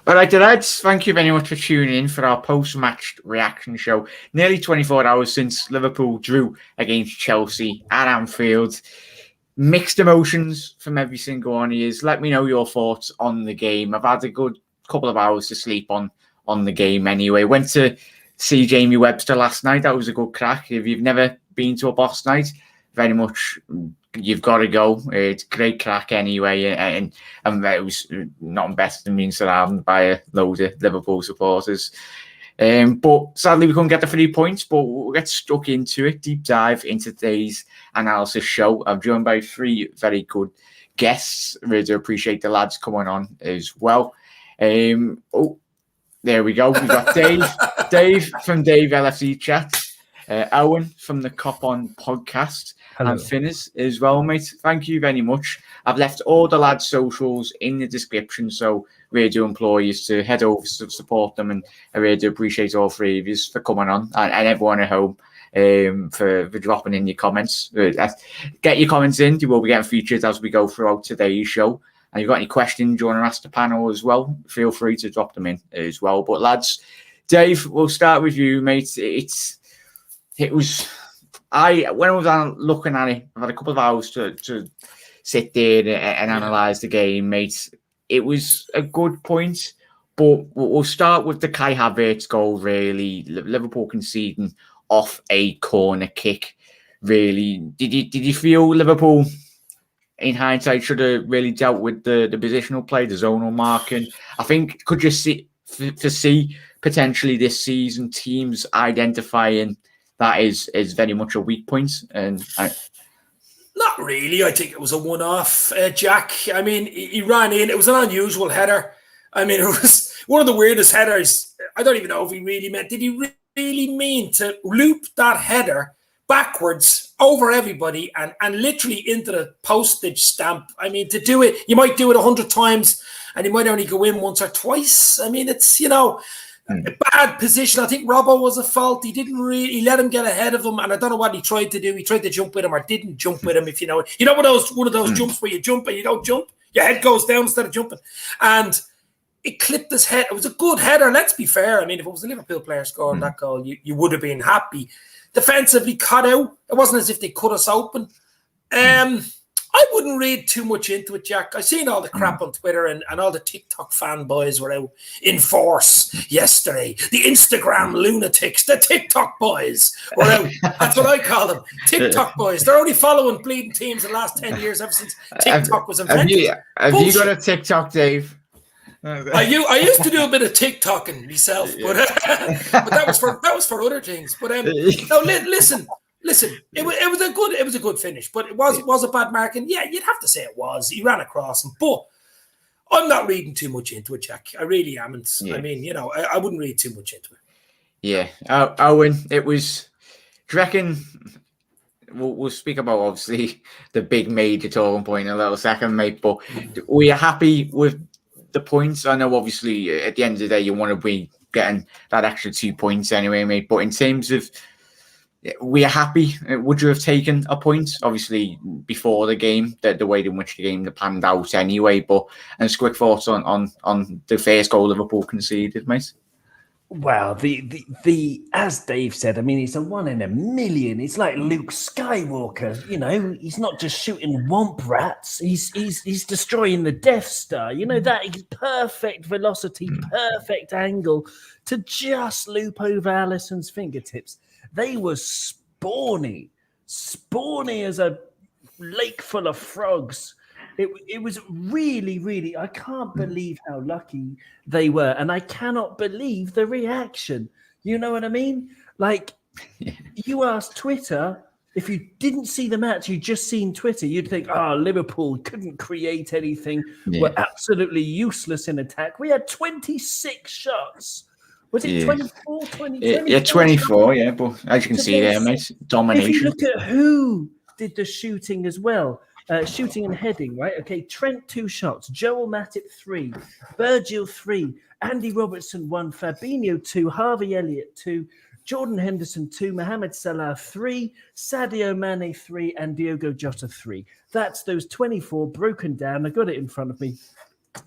All right, lads, thank you very much for tuning in for our post-match reaction show. Nearly 24 hours since Liverpool drew against Chelsea at Anfield. Mixed emotions from every single one of you. Let me know your thoughts on the game. I've had a good couple of hours to sleep on the game anyway. Went to see Jamie Webster last night. That was a good crack. If you've never been to a boss night, very much you've got to go. It's great crack anyway, and it was not better than being surrounded by a load of Liverpool supporters. But sadly, we couldn't get the 3 points, but we'll get stuck into it. Deep dive into today's analysis show. I'm joined by 3 very good guests. Really do appreciate the lads coming on as well. There we go. We've got Dave from Dave LFC Chats, Owen from the Cop On podcast. Hello. And Finners as well, mate. Thank you very much. I've left all the lads' socials in the description, so really do implore you to head over to support them, and I really do appreciate all 3 of you for coming on, and everyone at home for dropping in your comments. Get your comments in. You will be getting featured as we go throughout today's show. And you've got any questions you want to ask the panel as well, feel free to drop them in as well. But lads, Dave, we'll start with you, mate. When I was looking at it, I've had a couple of hours to sit there and analyse the game, mate. It was a good point, but we'll start with the Kai Havertz goal, really. Liverpool conceding off a corner kick, really. Did you feel Liverpool, in hindsight, should have really dealt with the positional play, the zonal marking? I think could you see potentially this season teams identifying that is very much a weak point? Not really. I think it was a one-off, Jack. I mean, he ran in. It was an unusual header. I mean, it was one of the weirdest headers. I don't even know if he really meant. Did he really mean to loop that header backwards over everybody and literally into the postage stamp? I mean, to do it, you might do it 100 times and you might only go in once or twice. I mean, it's, a bad position. I think Robbo was at fault. He let him get ahead of him, and I don't know what he tried to do. He tried to jump with him or didn't jump with him, if you know it. You know one of those jumps where you jump and you don't jump? Your head goes down instead of jumping. And it clipped his head. It was a good header, let's be fair. I mean, if it was a Liverpool player scoring that goal, you would have been happy. Defensively cut out. It wasn't as if they cut us open. I wouldn't read too much into it, Jack. I've seen all the crap on Twitter and all the TikTok fanboys were out in force yesterday. The Instagram lunatics, the TikTok boys were out. That's what I call them, TikTok boys. They're only following bleeding teams the last 10 years ever since TikTok was invented. Have you got a TikTok, Dave? I used to do a bit of TikToking myself, but that was for other things. But no, listen, it was a good finish, but it was a bad marking. Yeah, you'd have to say it was. He ran across him, but I'm not reading too much into it, Jack. I really haven't. Yeah. I mean, I wouldn't read too much into it. Yeah, Owen, it was. Do you reckon? We'll speak about obviously the big major talking point in a little second, mate. But were you happy with the points? I know obviously at the end of the day you want to be getting that extra 2 points anyway, mate. But in terms of, we are happy. Would you have taken a point? Obviously, before the game, the way in which the game panned out anyway. But and just quick thoughts on the first goal Liverpool conceded, mate. Well, the as Dave said, I mean, it's a 1 in a million. It's like Luke Skywalker. He's not just shooting womp rats. He's destroying the Death Star. That is perfect velocity, perfect angle to just loop over Alisson's fingertips. They were spawny as a lake full of frogs. It was really, really, I can't believe how lucky they were. And I cannot believe the reaction. You know what I mean? Like, you asked Twitter, if you didn't see the match, you just seen Twitter, you'd think, Liverpool couldn't create anything. Yeah. We're absolutely useless in attack. We had 26 shots. Was it 24, 20? Yeah, 24, yeah. But as you can see there, mate, domination. If you look at who did the shooting as well, shooting and heading, right? Okay, Trent 2 shots, Joel Matip 3, Virgil 3, Andy Robertson 1, Fabinho 2, Harvey Elliott 2, Jordan Henderson 2, Mohamed Salah 3, Sadio Mane 3, and Diogo Jota 3. That's those 24 broken down. I got it in front of me.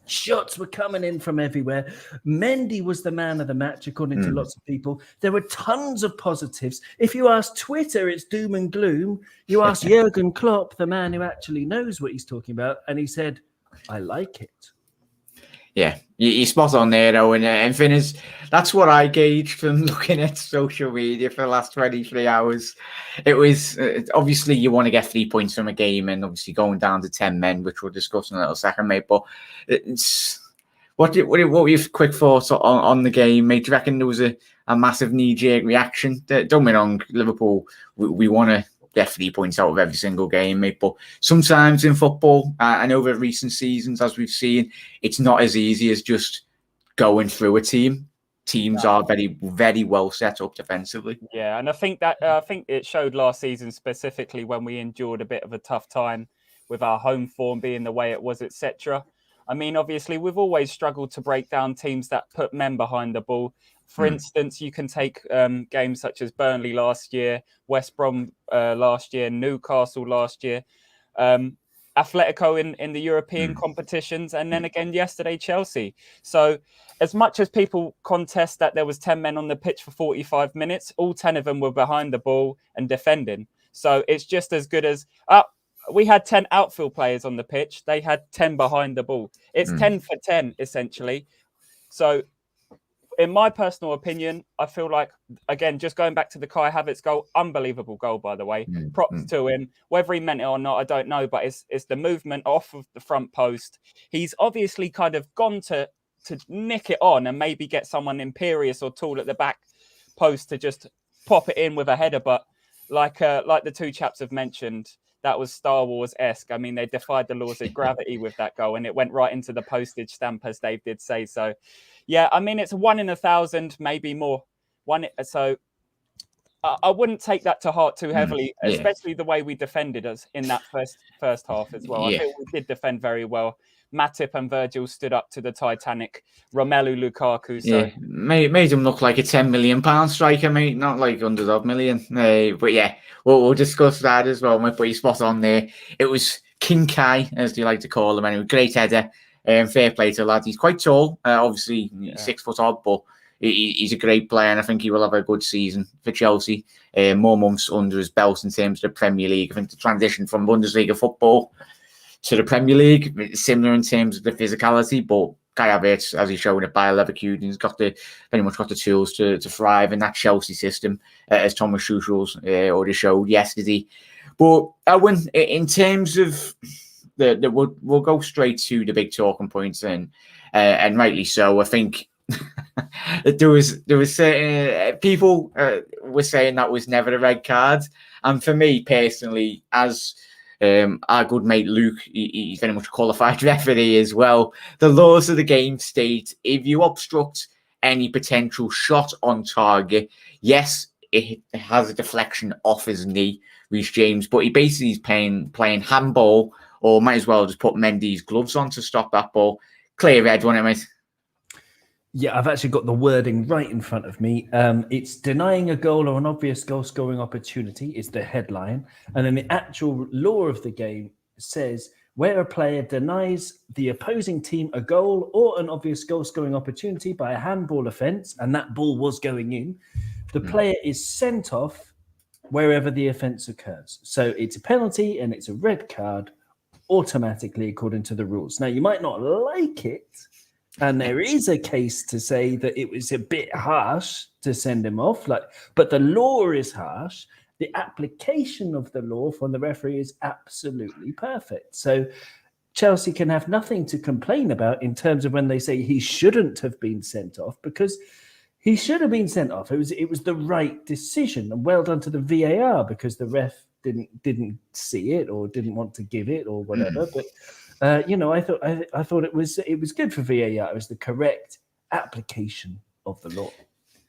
Shots were coming in from everywhere. Mendy was the man of the match, according to lots of people. There were tons of positives. If you ask Twitter, it's doom and gloom. You ask Jurgen Klopp, the man who actually knows what he's talking about, and he said, I like it. Yeah, you're spot on there, though. And Finners, that's what I gauged from looking at social media for the last 23 hours. It was obviously you want to get 3 points from a game, and obviously going down to 10 men, which we'll discuss in a little second, mate. But what were your quick thoughts on the game, mate? Do you reckon there was a massive knee-jerk reaction? Don't get me wrong, Liverpool, we want to get 3 points out of every single game, mate. But sometimes in football, and over recent seasons, as we've seen, it's not as easy as just going through a team. Teams are very, very well set up defensively. Yeah, and I think it showed last season specifically when we endured a bit of a tough time with our home form being the way it was, etc. I mean, obviously, we've always struggled to break down teams that put men behind the ball. For instance, you can take games such as Burnley last year, West Brom last year, Newcastle last year, Atletico in the European competitions, and then again yesterday, Chelsea. So as much as people contest that there was 10 men on the pitch for 45 minutes, all 10 of them were behind the ball and defending. So it's just as good as... we had 10 outfield players on the pitch. They had 10 behind the ball. It's 10 for 10, essentially. So in my personal opinion, I feel like, again, just going back to the Kai Havertz goal, unbelievable goal, by the way. Props to him. Whether he meant it or not, I don't know, but it's the movement off of the front post. He's obviously kind of gone to nick it on and maybe get someone imperious or tall at the back post to just pop it in with a header. But like the two chaps have mentioned, that was Star Wars-esque. I mean, they defied the laws of gravity with that goal, and it went right into the postage stamp, as Dave did say. So, yeah, I mean, it's 1 in 1,000, maybe more. So I wouldn't take that to heart too heavily, especially the way we defended us in that first half as well. I think we did defend very well. Matip and Virgil stood up to the Titanic. Romelu Lukaku. So. Yeah, made him look like a £10 million striker, mate, not like $100 million. But yeah, we'll discuss that as well, mate. But he's spot on there. It was King Kai, as they like to call him, anyway. Great header. Fair play to the lad. He's quite tall, obviously 6 foot odd, but he's a great player, and I think he will have a good season for Chelsea. More months under his belt in terms of the Premier League. I think the transition from Bundesliga football to the Premier League, similar in terms of the physicality, but Kai Havertz, as he's shown at Bayer Leverkusen, he's very much got the tools to thrive in that Chelsea system, as Thomas Tuchel's already showed yesterday. But Owen, in terms of we'll go straight to the big talking points, and rightly so. I think there was certain people were saying that was never a red card, and for me personally, as our good mate Luke, he's very much a qualified referee as well. The laws of the game state if you obstruct any potential shot on target, yes, it has a deflection off his knee, Reece James, but he basically is playing handball, or might as well just put Mendy's gloves on to stop that ball. Clear red, wasn't it, mate? Yeah, I've actually got the wording right in front of me. It's denying a goal or an obvious goal-scoring opportunity is the headline. And then the actual law of the game says where a player denies the opposing team a goal or an obvious goal-scoring opportunity by a handball offence, and that ball was going in, the player is sent off wherever the offence occurs. So it's a penalty and it's a red card automatically according to the rules. Now, you might not like it, and there is a case to say that it was a bit harsh to send him off, but the law is harsh. The application of the law from the referee is absolutely perfect. So Chelsea can have nothing to complain about in terms of when they say he shouldn't have been sent off, because he should have been sent off. It was the right decision, and well done to the VAR, because the ref didn't see it or didn't want to give it or whatever. But I thought it was good for VAR. It was the correct application of the law.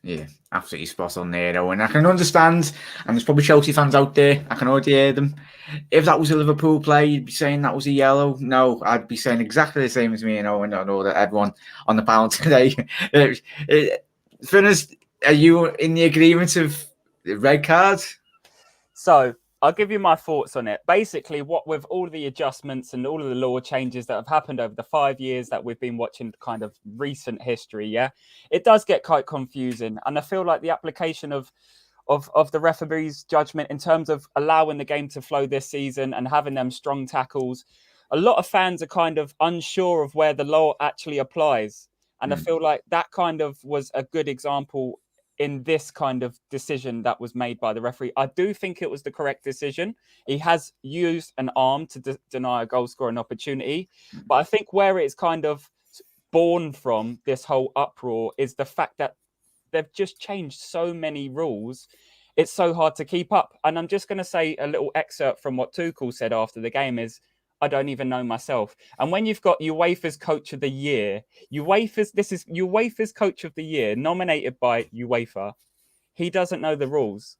Yeah, absolutely spot on there, though. And I can understand, and there's probably Chelsea fans out there, I can already hear them. If that was a Liverpool play, you'd be saying that was a yellow. No, I'd be saying exactly the same as me, and I know that everyone on the panel today. Finners, are you in the agreement of red card? So I'll give you my thoughts on it. Basically, what with all the adjustments and all of the law changes that have happened over the 5 years that we've been watching kind of recent history, yeah, it does get quite confusing. And I feel like the application of the referee's judgment in terms of allowing the game to flow this season and having them strong tackles, a lot of fans are kind of unsure of where the law actually applies. And I feel like that kind of was a good example in this kind of decision that was made by the referee. I do think it was the correct decision. He has used an arm to deny a goal scoring opportunity. But I think where it's kind of born from, this whole uproar, is the fact that they've just changed so many rules. It's so hard to keep up. And I'm just going to say a little excerpt from what Tuchel said after the game is, I don't even know myself. And when you've got UEFA's Coach of the Year, this is UEFA's Coach of the Year, nominated by UEFA. He doesn't know the rules.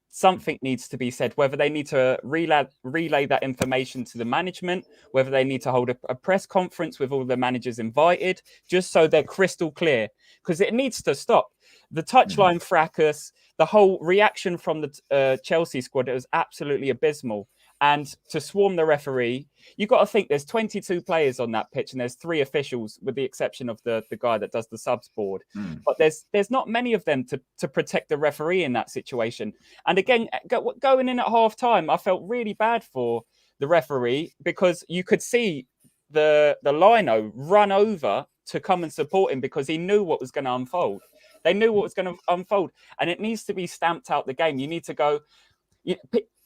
Something needs to be said, whether they need to relay that information to the management, whether they need to hold a press conference with all the managers invited, just so they're crystal clear, because it needs to stop. The touchline fracas, the whole reaction from the Chelsea squad, it was absolutely abysmal. And to swarm the referee, you've got to think there's 22 players on that pitch and there's 3 officials, with the exception of the guy that does the subs board. But there's not many of them to protect the referee in that situation. And again, going in at half time, I felt really bad for the referee, because you could see the lino run over to come and support him, because he knew what was going to unfold. They knew what was going to unfold. And it needs to be stamped out the game. You need to go...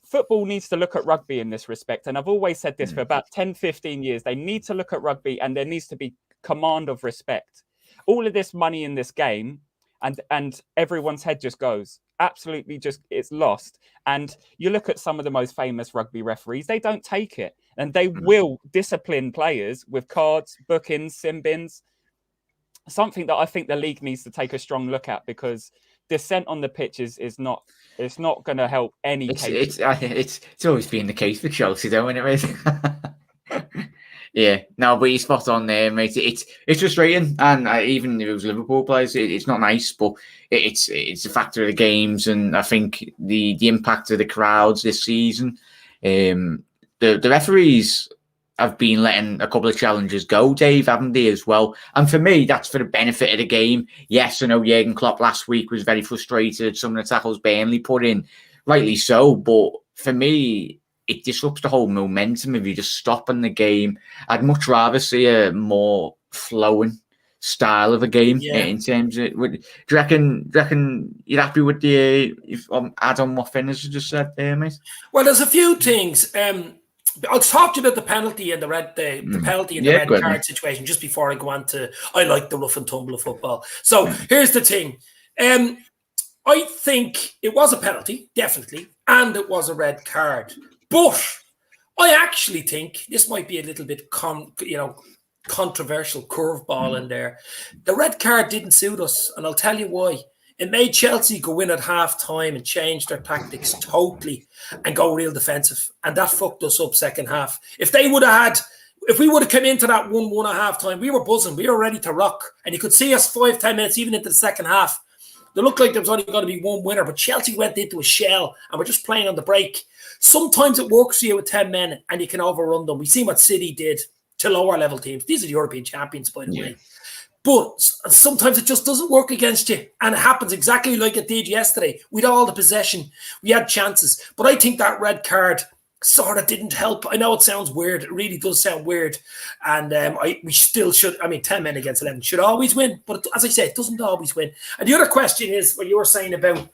Football needs to look at rugby in this respect. And I've always said this for about 10, 15 years. They need to look at rugby, and there needs to be command of respect. All of this money in this game, and everyone's head just goes. Absolutely just, it's lost. And you look at some of the most famous rugby referees, they don't take it. And they will discipline players with cards, bookings, sin bins. Something that I think the league needs to take a strong look at, because dissent on the pitch is not... It's not going to help any case. It's always been the case for Chelsea, though, isn't it, mate? Yeah, no, but you're spot on there, mate. It's frustrating, and even if it was Liverpool players, it's not nice, but it's a factor of the games, and I think the impact of the crowds this season. The referees have been letting a couple of challenges go, Dave, haven't they, as well? And for me, that's for the benefit of the game. Yes, I know Jurgen Klopp last week was very frustrated. Some of the tackles Burnley put in, rightly so. But for me, it disrupts the whole momentum if you just stop in the game. I'd much rather see a more flowing style of a game in terms of... Do you reckon you're happy with the add-on what Finn has just said there, mate? Well, there's a few things. I'll talk to you about the penalty and the penalty and the red card situation just before I go on to... I like the rough and tumble of football. So here's the thing. I think it was a penalty, definitely, and it was a red card. But I actually think this might be a little bit controversial curveball in there. The red card didn't suit us, and I'll tell you why. It made Chelsea go in at half-time and change their tactics totally and go real defensive. And that fucked us up second half. If we would have come into that 1-1 at half-time, we were buzzing. We were ready to rock. And you could see us 5-10 minutes even into the second half. They looked like there was only going to be one winner, but Chelsea went into a shell and we're just playing on the break. Sometimes it works for you with 10 men and you can overrun them. We've seen what City did to lower-level teams. These are the European champions, by the way. But sometimes it just doesn't work against you. And it happens exactly like it did yesterday. We had all the possession. We had chances. But I think that red card sort of didn't help. I know it sounds weird. It really does sound weird. And we still should... 10 men against 11 should always win. But as I said, it doesn't always win. And the other question is what you were saying about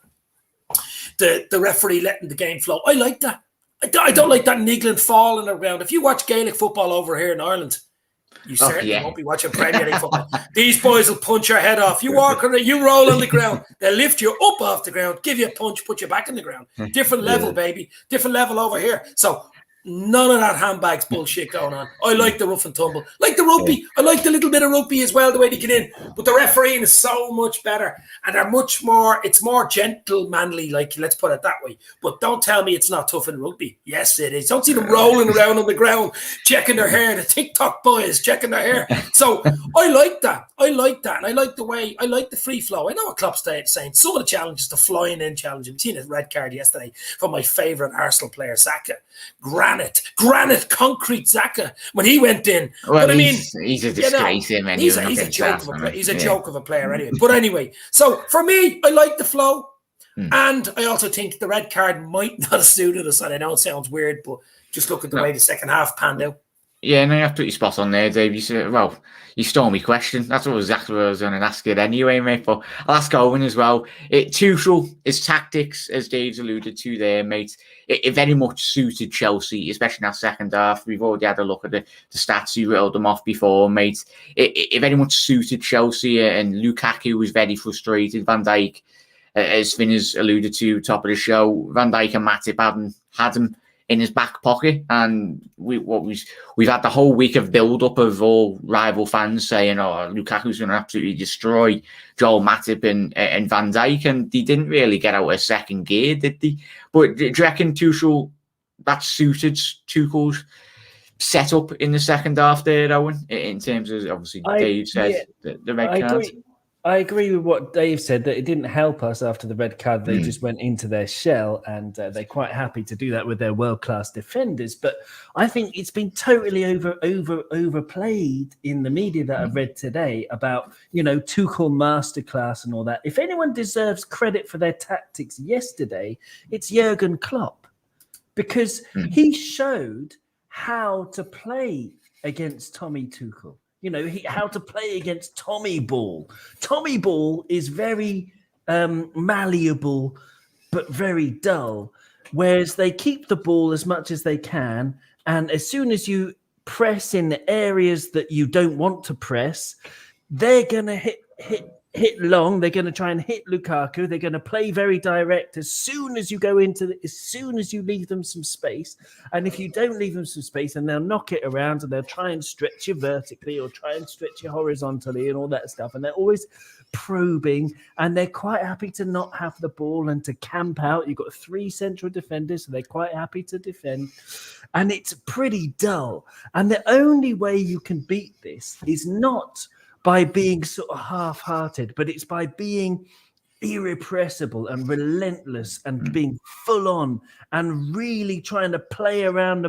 the referee letting the game flow. I like that. I don't like that niggling falling around. If you watch Gaelic football over here in Ireland... You certainly won't be watching Premier League football. These boys will punch your head off. You walk around, you roll on the ground. They'll lift you up off the ground, give you a punch, put you back in the ground. Different level, baby. Different level over here. So None of that handbags bullshit going on. I like the rough and tumble. Like the rugby. I like the little bit of rugby as well, the way they get in. But the refereeing is so much better. And they're much more, it's more gentlemanly, like, let's put it that way. But don't tell me it's not tough in rugby. Yes, it is. Don't see them rolling around on the ground, checking their hair. The TikTok boys checking their hair. So I like that. And I like the way, I like the free flow. I know what Klopp's saying. Some of the challenges, the flying in challenge. We've seen a red card yesterday from my favourite Arsenal player, Saka. Granite, concrete Xhaka when he went in. Well, but I mean, he's a disgrace. You know, he's a joke of a player. He's a joke of a player anyway. But anyway, so for me, I like the flow, and I also think the red card might not have suited us. And I know it sounds weird, but just look at the way the second half panned out. Yeah, no, you have to put your spot on there, Dave. You said, well, you stole me question. That's exactly what I was going to ask it anyway, mate. But I'll ask Owen as well. Tuchel, his tactics, as Dave's alluded to there, mate, it very much suited Chelsea, especially in that second half. We've already had a look at the stats. You reeled them off before, mate. It very much suited Chelsea, and Lukaku was very frustrated. Van Dijk, as Finn has alluded to, top of the show, Van Dijk and Matip had him in his back pocket, and we've had the whole week of build-up of all rival fans saying, "Oh, Lukaku's going to absolutely destroy Joel Matip and Van Dijk," and they didn't really get out of second gear, did they? But do you reckon Tuchel that suited Tuchel's setup in the second half there, Owen? In terms of obviously Dave said the red card. I agree with what Dave said, that it didn't help us after the red card. They just went into their shell, and they're quite happy to do that with their world-class defenders. But I think it's been totally overplayed in the media that I've read today about, Tuchel masterclass and all that. If anyone deserves credit for their tactics yesterday, it's Jurgen Klopp, because he showed how to play against Tommy Tuchel. How to play against Tommy Ball. Tommy Ball is very malleable, but very dull, whereas they keep the ball as much as they can. And as soon as you press in the areas that you don't want to press, they're going to hit long. They're going to try and hit Lukaku. They're going to play very direct as soon as you as soon as you leave them some space. And if you don't leave them some space, and they'll knock it around, and they'll try and stretch you vertically or try and stretch you horizontally and all that stuff. And they're always probing, and they're quite happy to not have the ball and to camp out. You've got 3 central defenders, so they're quite happy to defend. And it's pretty dull. And the only way you can beat this is not by being sort of half-hearted, but it's by being irrepressible and relentless and being full on and really trying to play around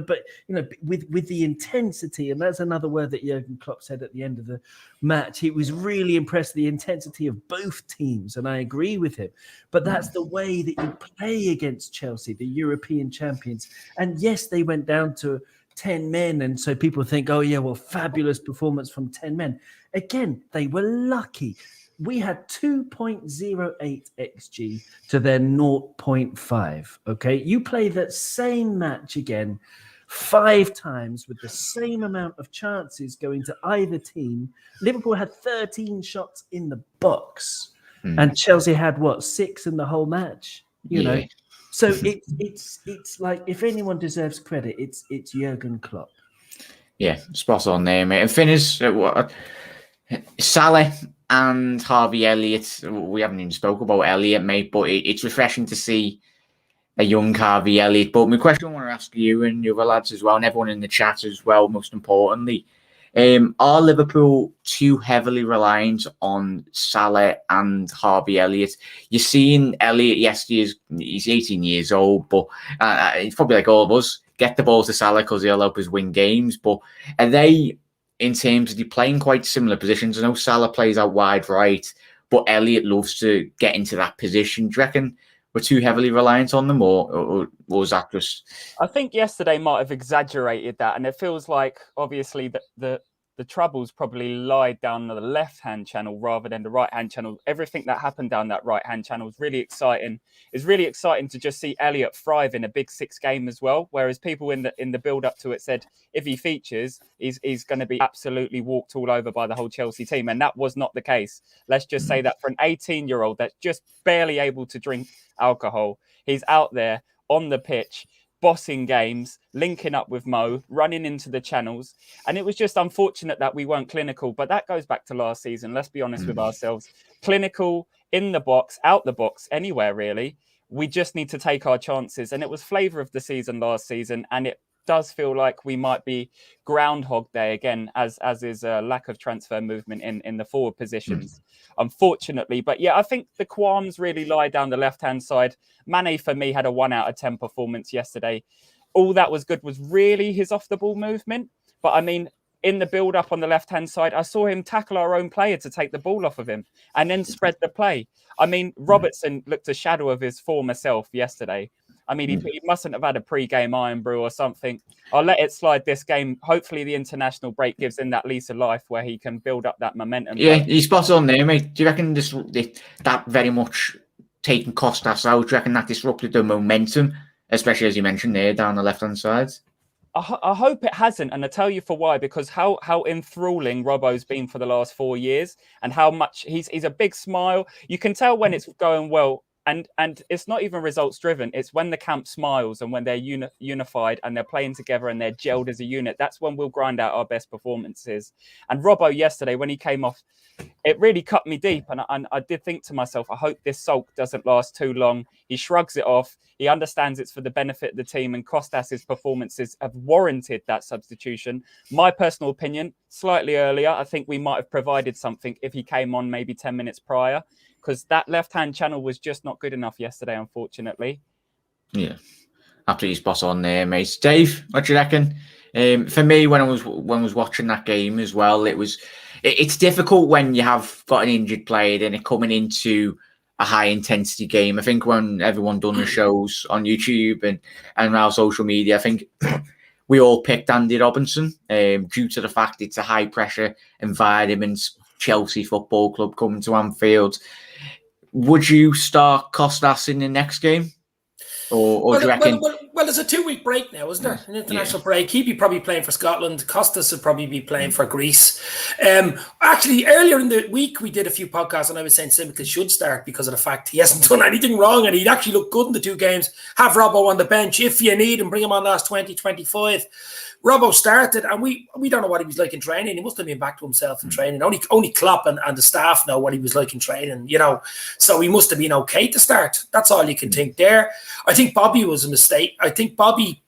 with the intensity. And that's another word that Jurgen Klopp said at the end of the match. He was really impressed with the intensity of both teams, and I agree with him. But that's the way that you play against Chelsea, the European champions. And yes, they went down to 10 men, and so people think, oh yeah, well, fabulous performance from 10 men. Again, they were lucky. We had 2.08 XG to their 0.5. Okay, you play that same match again 5 times with the same amount of chances going to either team. Liverpool had 13 shots in the box, and Chelsea had 6 in the whole match. You know, so it's like, if anyone deserves credit, it's Jurgen Klopp. Yeah, spot on there, mate. And finish Salah and Harvey Elliott. We haven't even spoke about Elliott, mate, but it's refreshing to see a young Harvey Elliott. But my question I want to ask you and the other lads as well, and everyone in the chat as well, most importantly, are Liverpool too heavily reliant on Salah and Harvey Elliott? You're seeing Elliott yesterday, he's 18 years old, but he's probably like all of us, get the ball to Salah because he'll help us win games. But are they, in terms of they playing quite similar positions? I know Salah plays out wide right, but Elliott loves to get into that position. Do you reckon we're too heavily reliant on them, or was that just... I think yesterday might have exaggerated that, and it feels like, obviously, the troubles probably lied down the left-hand channel rather than the right-hand channel. Everything that happened down that right-hand channel is really exciting. It's really exciting to just see Elliott thrive in a Big Six game as well, whereas people in the build-up to it said if he features, he's going to be absolutely walked all over by the whole Chelsea team, and that was not the case. Let's just say that for an 18-year-old that's just barely able to drink alcohol, he's out there on the pitch bossing games, linking up with Mo, running into the channels. And it was just unfortunate that we weren't clinical. But that goes back to last season. Let's be honest with ourselves. Clinical, in the box, out the box, anywhere really. We just need to take our chances. And it was flavour of the season last season. And it does feel like we might be Groundhog Day again, as is a lack of transfer movement in the forward positions, unfortunately. But yeah, I think the qualms really lie down the left-hand side. Mane, for me, had a 1 out of 10 performance yesterday. All that was good was really his off-the-ball movement. But I mean, in the build-up on the left-hand side, I saw him tackle our own player to take the ball off of him and then spread the play. I mean, Robertson looked a shadow of his former self yesterday. I mean, he mustn't have had a pre-game iron brew or something. I'll let it slide this game. Hopefully the international break gives him that lease of life where he can build up that momentum. Yeah, he's spot on there, mate. Do you reckon that very much taking Costas out, do you reckon that disrupted the momentum, especially as you mentioned there, down the left-hand side? I hope it hasn't, and I'll tell you for why, because how enthralling Robbo's been for the last 4 years and how much he's a big smile. You can tell when it's going well. And it's not even results driven. It's when the camp smiles and when they're unified and they're playing together and they're gelled as a unit. That's when we'll grind out our best performances. And Robbo yesterday, when he came off, it really cut me deep. And I did think to myself, I hope this sulk doesn't last too long. He shrugs it off. He understands it's for the benefit of the team. And Costas' performances have warranted that substitution. My personal opinion, slightly earlier, I think we might have provided something if he came on maybe 10 minutes prior. Because that left-hand channel was just not good enough yesterday, unfortunately. Yeah, absolutely spot on there, mate. Dave, what do you reckon? For me, when I was watching that game as well, it's difficult when you have got an injured player and it coming into a high-intensity game. I think when everyone done the shows on YouTube and our social media, I think we all picked Andy Robinson due to the fact it's a high-pressure environment. Chelsea Football Club coming to Anfield. Would you start Costas in the next game? Or do you reckon... Well, there's a 2-week break now, isn't there? An international break. He'd be probably playing for Scotland. Costas would probably be playing for Greece. Actually, earlier in the week, we did a few podcasts and I was saying Simicas should start because of the fact he hasn't done anything wrong and he'd actually look good in the 2 games. Have Robbo on the bench if you need him. Bring him on last 20, 25. Robbo started, and we don't know what he was like in training. He must have been back to himself in training. Only Klopp and the staff know what he was like in training, you know. So he must have been okay to start. That's all you can think there. I think Bobby was a mistake. I think Bobby,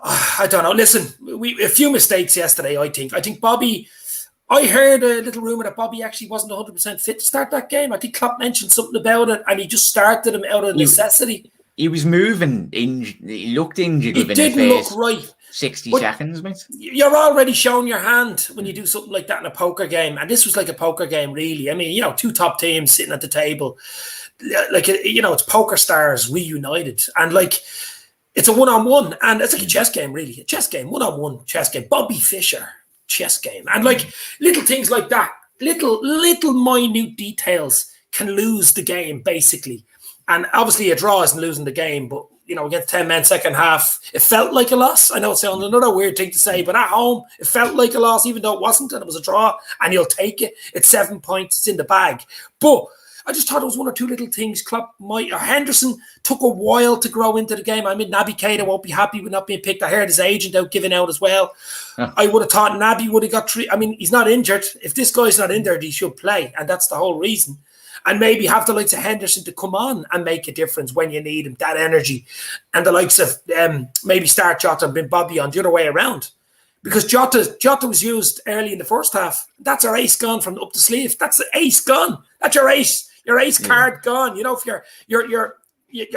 I don't know. Listen, a few mistakes yesterday, I think. I think Bobby, I heard a little rumour that Bobby actually wasn't 100% fit to start that game. I think Klopp mentioned something about it, and he just started him out of necessity. He was moving, he looked injured. He didn't look right. 60 but seconds, mate. You're already showing your hand when you do something like that in a poker game. And this was like a poker game, really. I mean, you know, 2 top teams sitting at the table. Like, you know, it's poker stars reunited. And, like, it's a one-on-one. And it's like a chess game, really. A chess game, one-on-one chess game. Bobby Fischer chess game. And, like, little things like that, little minute details can lose the game, basically. And obviously a draw isn't losing the game, but, you know, against 10 men second half, it felt like a loss. I know it sounds another weird thing to say, but at home, it felt like a loss, even though it wasn't, and it was a draw, and you'll take it. It's 7 points, it's in the bag. But I just thought it was 1 or 2 little things. Henderson took a while to grow into the game. I mean, Naby Keita won't be happy with not being picked. I heard his agent out giving out as well. Yeah. I would have thought Naby would have got 3. I mean, he's not injured. If this guy's not injured, he should play, and that's the whole reason. And maybe have the likes of Henderson to come on and make a difference when you need him, that energy. And the likes of maybe start Jota and bring Bobby on the other way around. Because Jota was used early in the first half. That's our ace gone from up the sleeve. That's the ace gone. That's your ace. Your ace card gone. You know, if your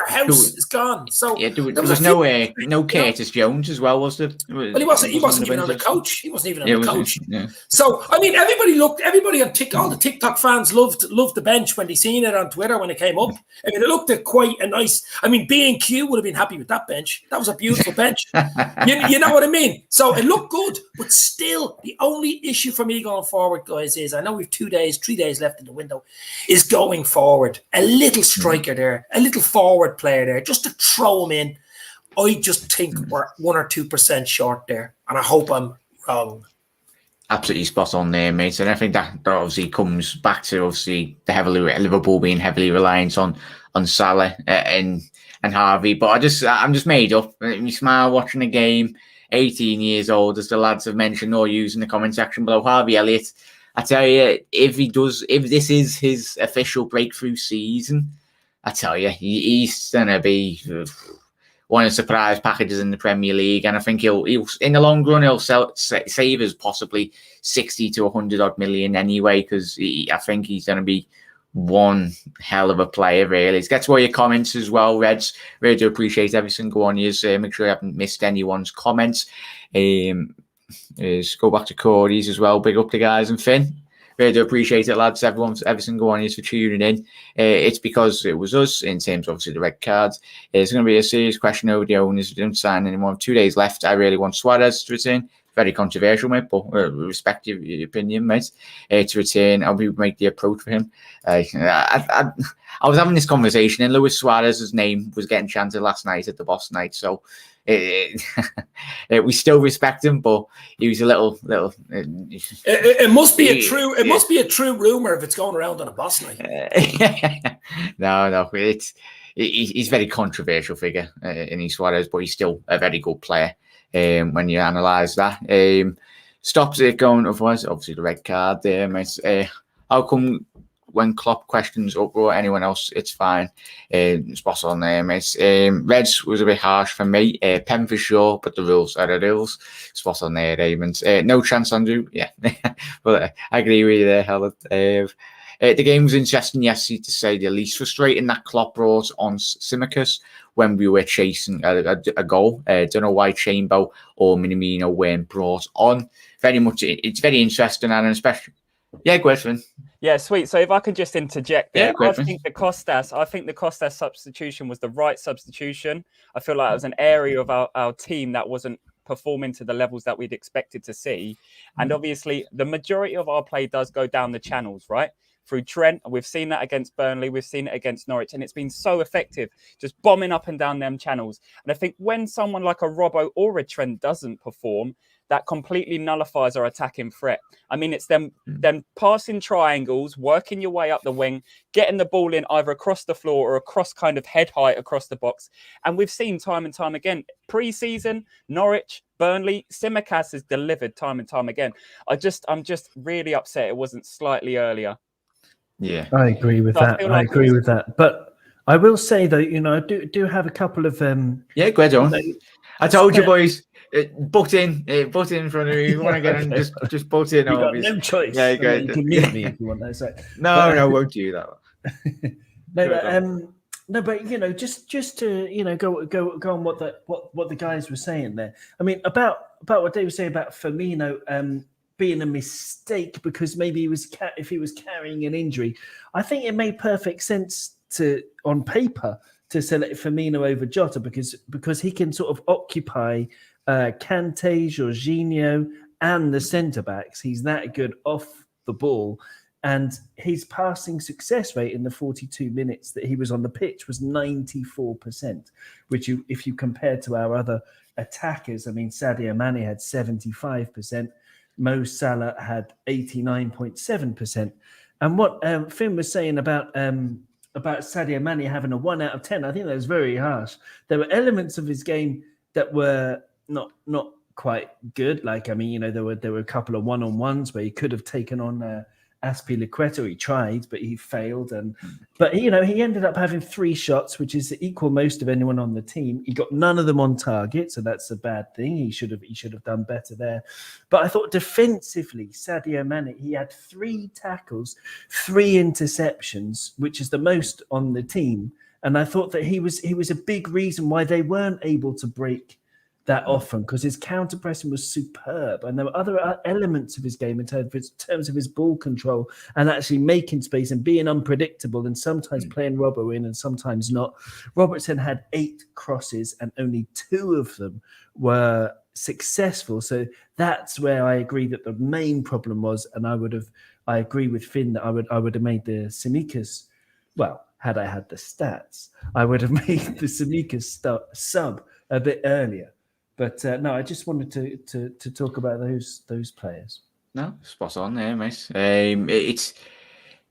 house is gone. So there was no Curtis Jones as well, was there? Well, he wasn't even on the coach. He wasn't even on the coach. Yeah. So I mean, everybody on TikTok, all the TikTok fans loved the bench when they seen it on Twitter when it came up. I mean, it looked quite a nice. I mean, B&Q would have been happy with that bench. That was a beautiful bench. You know what I mean? So it looked good, but still, the only issue for me going forward, guys, is I know we've 3 days left in the window, is going forward. A little striker there, a little forward player there, just to throw him in. I just think we're 1 or 2% short there, and I hope I'm wrong. Absolutely spot on there, mate. And I think that obviously comes back to the Liverpool being heavily reliant on Salah, and and Harvey. But I'm just made up. You smile watching a game. 18 years old, as the lads have mentioned, or using the comment section below. Harvey Elliott, I tell you, if this is his official breakthrough season, I tell you, he's gonna be one of the surprise packages in the Premier League, and I think he'll in the long run he'll save us possibly 60 to 100 odd million anyway, because I think he's gonna be one hell of a player, really. Let's get to all your comments as well, Reds. Really do appreciate every single one of you. Make sure you haven't missed anyone's comments. Go back to Cody's as well. Big up the guys and Finn. Really do appreciate it, lads. Every single one of you for tuning in. It's because it was us, in terms of obviously the red cards. It's going to be a serious question over the owners. We don't sign anyone. 2 days left. I really want Suarez to return. Very controversial, mate, but respect your opinion, mate. To return, I'll make the approach for him. I was having this conversation, and Luis Suarez's name was getting chanted last night at the boss night, so we still respect him, but he was a little. It must be a true. It must be a true rumor if it's going around on a boss night. No, he's a very controversial figure in Suarez, but he's still a very good player. When you analyse that, stops it going. Otherwise, obviously the red card there, mate. How come when Klopp questions up or anyone else, it's fine? Spot on there, mate. Reds was a bit harsh for me. Pen for sure, but the rules are the rules. Spot on there, Raymond. No chance, Andrew. Yeah, but I agree with you there, Helen. The game was interesting yesterday, to say the least. Frustrating that Klopp brought on Tsimikas when we were chasing a goal. Don't know why Chambo or Minamino weren't brought on. It's very interesting, and especially, go ahead, Finn. Yeah, sweet. So if I could just interject there, I think the Costas substitution was the right substitution. I feel like it was an area of our team that wasn't performing to the levels that we'd expected to see. And obviously, the majority of our play does go down the channels, right? Through Trent. We've seen that against Burnley. We've seen it against Norwich. And it's been so effective, just bombing up and down them channels. And I think when someone like a Robbo or a Trent doesn't perform, that completely nullifies our attacking threat. I mean, it's them passing triangles, working your way up the wing, getting the ball in either across the floor or across kind of head height across the box. And we've seen time and time again, pre-season, Norwich, Burnley, Tsimikas has delivered time and time again. I'm just really upset it wasn't slightly earlier. Yeah, I agree with that. I agree with that. But I will say though, I do have a couple of go ahead, John. I told you, boys. Butt in in front of me. You want to get in, just butt in. You got no choice. Yeah, go ahead. You can mute me if you want. No, won't do that. But just to go on what the guys were saying there. I mean, about what they were saying about Firmino being a mistake because maybe if he was carrying an injury. I think it made perfect sense on paper to select Firmino over Jota because he can sort of occupy Kante, Jorginho, and the centre backs. He's that good off the ball, and his passing success rate in the 42 minutes that he was on the pitch was 94%. Which, if you compare to our other attackers, I mean, Sadio Mane had 75%, Mo Salah had 89.7%, and what Finn was saying about Sadio Mane having a 1 out of 10, I think that was very harsh. There were elements of his game that were not quite good. Like, I mean, there were a couple of one-on-ones where he could have taken on Azpilicueta. He tried, but he failed. But he ended up having 3 shots, which is the equal most of anyone on the team. He got none of them on target, so that's a bad thing. He should have done better there. But I thought defensively, Sadio Mane, he had 3 tackles, 3 interceptions, which is the most on the team. And I thought that he was a big reason why they weren't able to break that often, because his counter pressing was superb, and there were other elements of his game in terms of his ball control and actually making space and being unpredictable and sometimes playing Robbo in and sometimes not. Robertson had 8 crosses and only 2 of them were successful. So that's where I agree that the main problem was, and I agree with Finn that I would have made the Tsimikas. Well, had I had the stats, I would have made the Tsimikas sub a bit earlier. But no, I just wanted to talk about those players. No, spot on there, mate. It's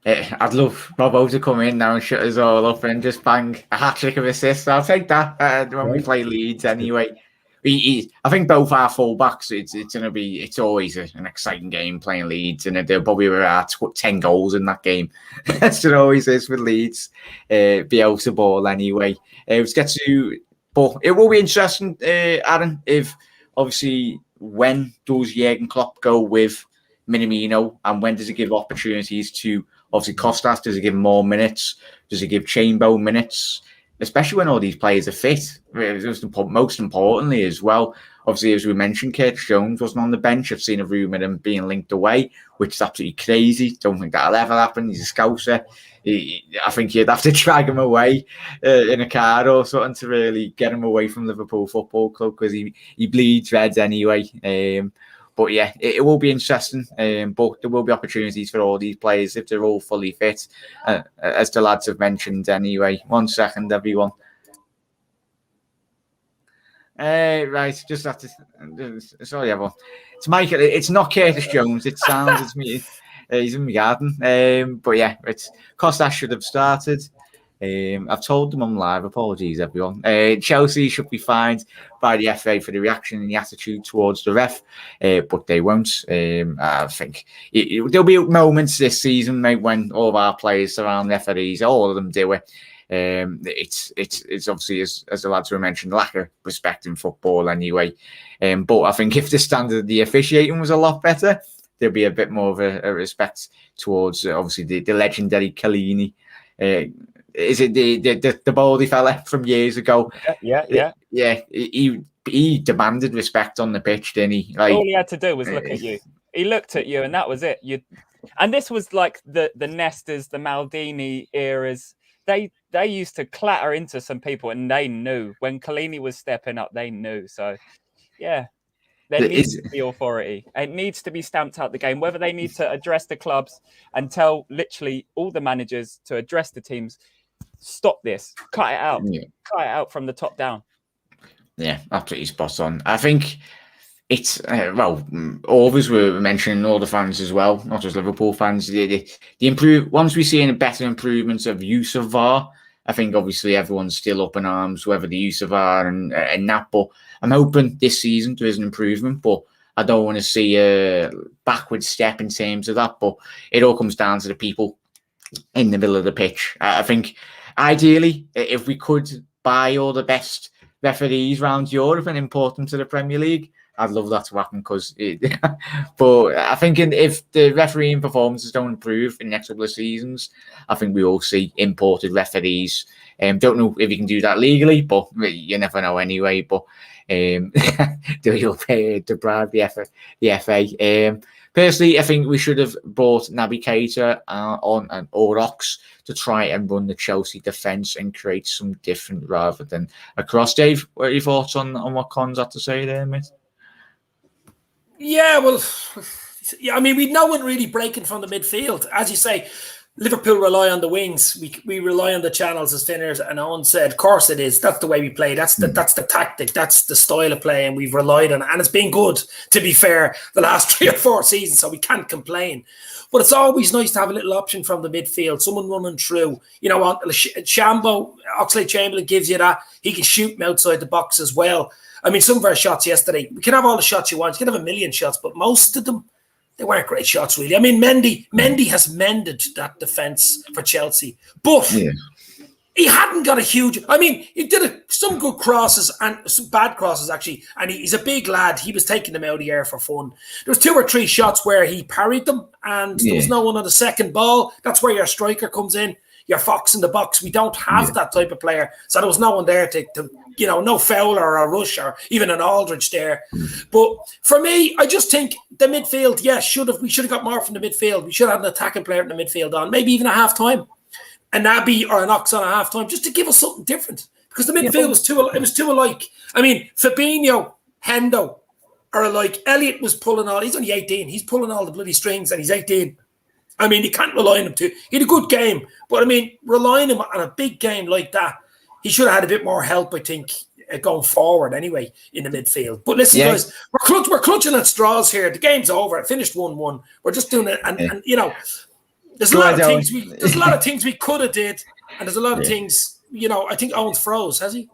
I'd love Robbo to come in now and shut us all up and just bang a hat-trick of assists. I'll take that when we play Leeds anyway. I think both our fullbacks, it's always an exciting game playing Leeds, and they'll probably put 10 goals in that game. That's what it always is with Leeds. Bielsa ball anyway. Let's get to, but it will be interesting, Aaron, if obviously when does Jurgen Klopp go with Minamino, and when does it give opportunities to obviously Kostas? Does it give him more minutes? Does it give Chambo minutes? Especially when all these players are fit. Most importantly as well, obviously, as we mentioned, Curtis Jones wasn't on the bench. I've seen a rumour of him being linked away, which is absolutely crazy. Don't think that'll ever happen. He's a Scouser. I think you'd have to drag him away in a car or something to really get him away from Liverpool Football Club, because he bleeds red anyway. But yeah, it will be interesting. But there will be opportunities for all these players if they're all fully fit, as the lads have mentioned anyway. 1 second, everyone. Right, just have to. Sorry, everyone. It's Michael. It's not Curtis Jones. It sounds. It's me. He's in my garden. But yeah, it's Kostas should have started. I've told them I'm live. Apologies, everyone. Chelsea should be fined by the FA for the reaction and the attitude towards the ref, but they won't. I think there'll be moments this season, mate, when all of our players surround referees. All of them do it. It's obviously, as the lads were mentioned, lack of respect in football anyway. But I think if the standard of the officiating was a lot better, there'll be a bit more of a respect towards obviously the legendary Chiellini. Is it the baldy fella from years ago? Yeah. He demanded respect on the pitch, didn't he? Like, all he had to do was look at you. He looked at you, and that was it. And this was like the Nestas, the Maldini eras. They used to clatter into some people, and they knew when Chiellini was stepping up. They knew. So, yeah. There needs to be authority. It needs to be stamped out the game. Whether they need to address the clubs and tell literally all the managers to address the teams, stop this, cut it out, cut it out from the top down. Yeah, absolutely spot on. I think it's all of us were mentioning, all the fans as well, not just Liverpool fans. The once we see a better improvements of use of VAR. I think obviously everyone's still up in arms whether the use of VAR and that, but I'm hoping this season there is an improvement, but I don't want to see a backward step in terms of that. But it all comes down to the people in the middle of the pitch. I think ideally, if we could buy all the best referees around Europe and import them to the Premier League, I'd love that to happen. But I think if the refereeing performances don't improve in the next couple of seasons, I think we will see imported referees. Don't know if you can do that legally, but you never know anyway. But you'll pay to bribe the FA. Personally, I think we should have brought Naby Keita on and Orox to try and run the Chelsea defence and create some different rather than across. Dave, what are your thoughts on what Con's had to say there, mate? Yeah, well, I mean, we've no one really breaking from the midfield. As you say, Liverpool rely on the wings. We rely on the channels, as Finners and Owen said. Of course it is. That's the way we play. That's the tactic. That's the style of play, and we've relied on it. And it's been good, to be fair, the last 3 or 4 seasons, so we can't complain. But it's always nice to have a little option from the midfield, someone running through. You know, Shambo, Oxlade-Chamberlain gives you that. He can shoot from outside the box as well. I mean, some of our shots yesterday, we can have all the shots you want. You can have a million shots, but most of them, they weren't great shots, really. I mean, Mendy has mended that defence for Chelsea, but he hadn't got a huge... I mean, he did some good crosses and some bad crosses, actually, and he's a big lad. He was taking them out of the air for fun. There was 2 or 3 shots where he parried them, and there was no one on the second ball. That's where your striker comes in. Your Fox in the box. We don't have that type of player. So there was no one there to no Fowler or a Rush or even an Aldridge there. But for me, I just think the midfield, we should have got more from the midfield. We should have an attacking player in the midfield on, maybe even a half-time. A Naby or an Ox on a half-time, just to give us something different. Because the midfield was too alike. I mean, Fabinho, Hendo are alike. Elliott was pulling all, he's only 18. He's pulling all the bloody strings and he's 18. I mean, you can't rely on him too. He had a good game, but I mean, relying on him on a big game like that, he should have had a bit more help, I think, going forward anyway in the midfield. But listen, guys, we're clutching at straws here. The game's over. It finished 1-1. We're just doing it, and There's a lot of things we could have did, and there's a lot of things, I think Owen's froze, has he?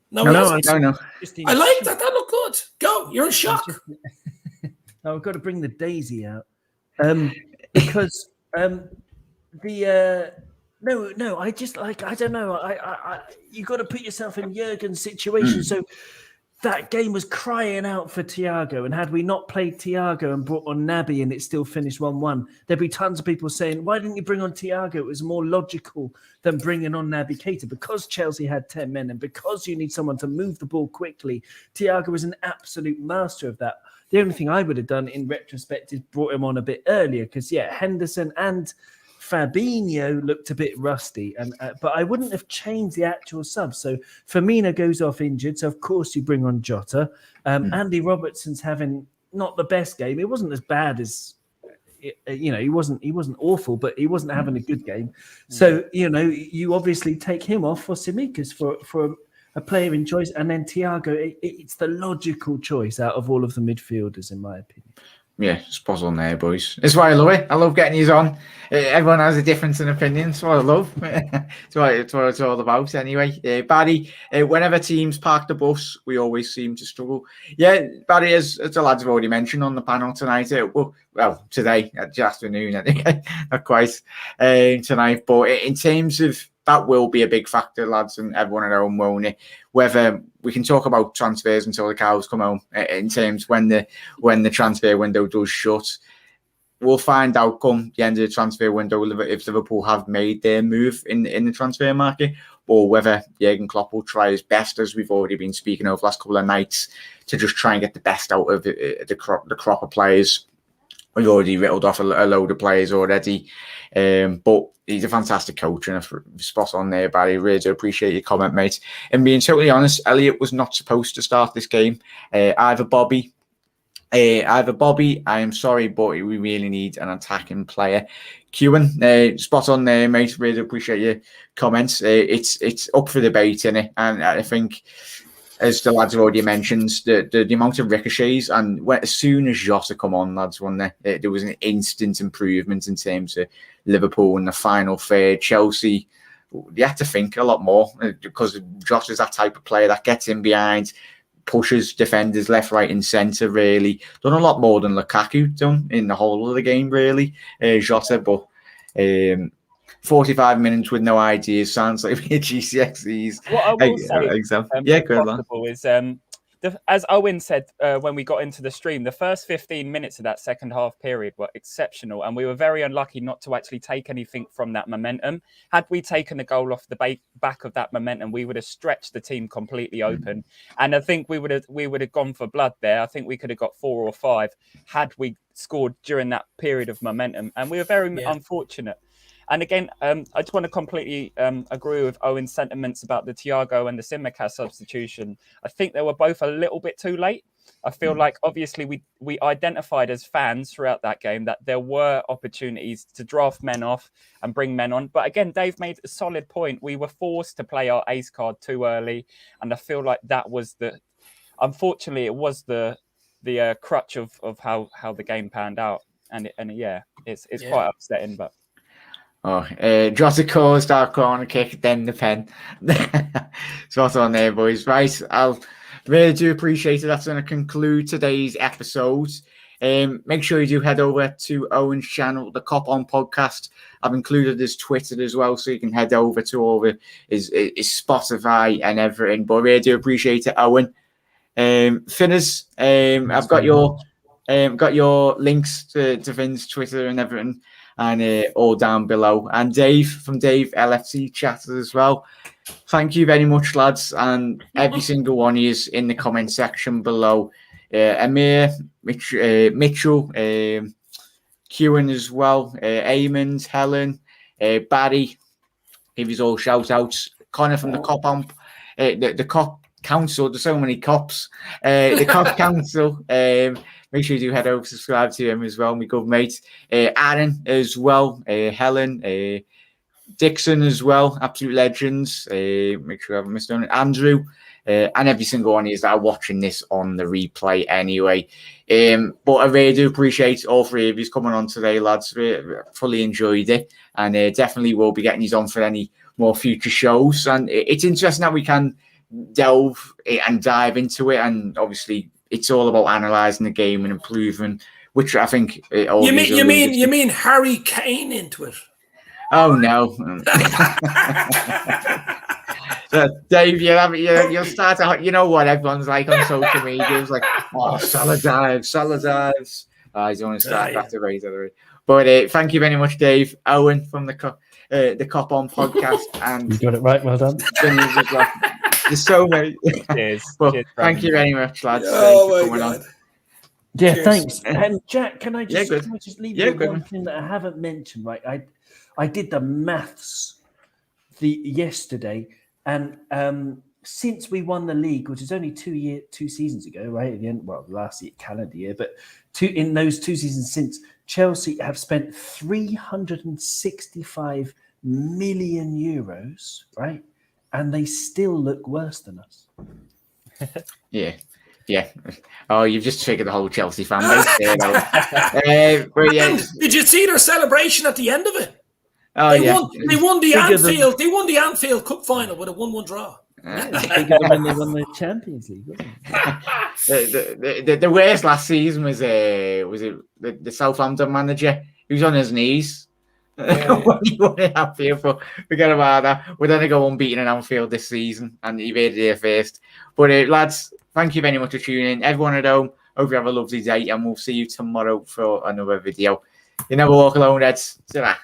No. I like that. That looked good. Go. You're in shock. I've got to bring the daisy out. Because no, I just I don't know. I you got to put yourself in Jurgen's situation. So that game was crying out for Thiago, and had we not played Thiago and brought on Naby and it still finished 1-1, there'd be tons of people saying, why didn't you bring on Thiago? It was more logical than bringing on Naby Keita, because Chelsea had 10 men and because you need someone to move the ball quickly. Thiago was an absolute master of that. The only thing I would have done in retrospect is brought him on a bit earlier, because Henderson and Fabinho looked a bit rusty, but I wouldn't have changed the actual sub. So Firmino goes off injured, so of course you bring on Jota. Andy Robertson's having not the best game. It wasn't as bad as he wasn't awful, but he wasn't having a good game. So you obviously take him off for Tsimikas for a player in choice, and then Thiago. It's the logical choice out of all of the midfielders, in my opinion. Yeah, spot on there, boys. That's why I love it. I love getting you on. Everyone has a difference in opinion. That's what I love. It's what it's all about anyway. Barry, whenever teams park the bus, we always seem to struggle. Yeah, Barry, as the lads have already mentioned on the panel tonight, today, this afternoon, anyway, not quite tonight, but in terms of that will be a big factor, lads, and everyone at home, won't it? Whether we can talk about transfers until the cows come home, in terms when the transfer window does shut. We'll find out come the end of the transfer window if Liverpool have made their move in the transfer market, or whether Jurgen Klopp will try his best, as we've already been speaking of the last couple of nights, to just try and get the best out of the crop of players. We've already riddled off a load of players already, but he's a fantastic coach and a spot on there, Barry. Really do appreciate your comment, mate. And being totally honest, Elliot was not supposed to start this game. Either Bobby, I am sorry, but we really need an attacking player. Kewan, spot on there, mate. Really appreciate your comments. It's up for debate, isn't it? And I think, as the lads have already mentioned, the amount of ricochets, and as soon as Jota come on, lads, there was an instant improvement in terms of Liverpool in the final third. Chelsea, you have to think a lot more, because Jota's that type of player that gets in behind, pushes defenders left, right and centre, really. Done a lot more than Lukaku done in the whole of the game, really, Jota, but 45 minutes with no ideas sounds like we're GCSEs. What I will say, possible is, as Owen said when we got into the stream, the first 15 minutes of that second half period were exceptional, and we were very unlucky not to actually take anything from that momentum. Had we taken the goal off the back of that momentum, we would have stretched the team completely open, and I think we would have gone for blood there. I think we could have got 4 or 5 had we scored during that period of momentum, and we were very unfortunate. And again, I just want to completely agree with Owen's sentiments about the Thiago and the Tsimikas substitution. I think they were both a little bit too late. I feel like, obviously, we identified as fans throughout that game that there were opportunities to draft men off and bring men on. But again, Dave made a solid point. We were forced to play our ace card too early. And I feel like that was unfortunately, it was the crutch of how the game panned out. And it's quite upsetting, but... Jota caused our corner kick, then the pen. Spot on there, boys. Right, I'll really do appreciate it. That's going to conclude today's episode. Make sure you do head over to Owen's channel, the Cop On Podcast. I've included his Twitter as well, so you can head over to all of his Spotify and everything. But I really do appreciate it, Owen. Finners, I've got your links to Finn's Twitter and everything, and all down below. And Dave from Dave LFC Chats as well. Thank you very much, lads, and every single one is in the comment section below. Amir, Mitchell, Kewan as well, Eamon, Helen, Barry, give us all shout outs. Connor from the Cop Amp, the Cop Council. There's so many cops. The Cop Council. Make sure you do head over, subscribe to him as well, my good mate. Aaron as well, Helen, Dixon as well, absolute legends. Make sure I haven't missed on it. Andrew, and every single one of you that are watching this on the replay anyway. But I really do appreciate all three of you coming on today, lads. We fully enjoyed it, and definitely will be getting you on for any more future shows. And it's interesting that we can delve and dive into it, and obviously it's all about analysing the game and improving, which I think you mean Harry Kane into it? Oh no. So, Dave, you'll start to, you know what everyone's like on social media. It's like, oh, Salah dives. I don't want to start that debate. But thank you very much, Dave. Owen from the Cop On podcast. And you got it right. Well done. There's so many. Cheers. Thank you very much, lads. Oh, my God. Yeah, cheers. Thanks. And Jack, can I just leave you one thing that I haven't mentioned? Right, I did the maths yesterday, and since we won the league, which is only 2 seasons ago, right at the end, last year, calendar year, but in those 2 seasons since, Chelsea have spent 365 million euros, right? And they still look worse than us. Yeah. Oh, you've just triggered the whole Chelsea fan base there. Did you see their celebration at the end of it? Oh, they won the Anfield. They won the Anfield Cup final with a 1-1 draw. Bigger than when they won the Champions League, wasn't it? The worst last season was it the Southampton manager? He was on his knees. When he won it Anfield, but forget about that. We're going to go unbeaten in Anfield this season, and he made it here first. But lads, thank you very much for tuning in. Everyone at home, hope you have a lovely day, and we'll see you tomorrow for another video. You never walk alone, Eds. Ta-ra.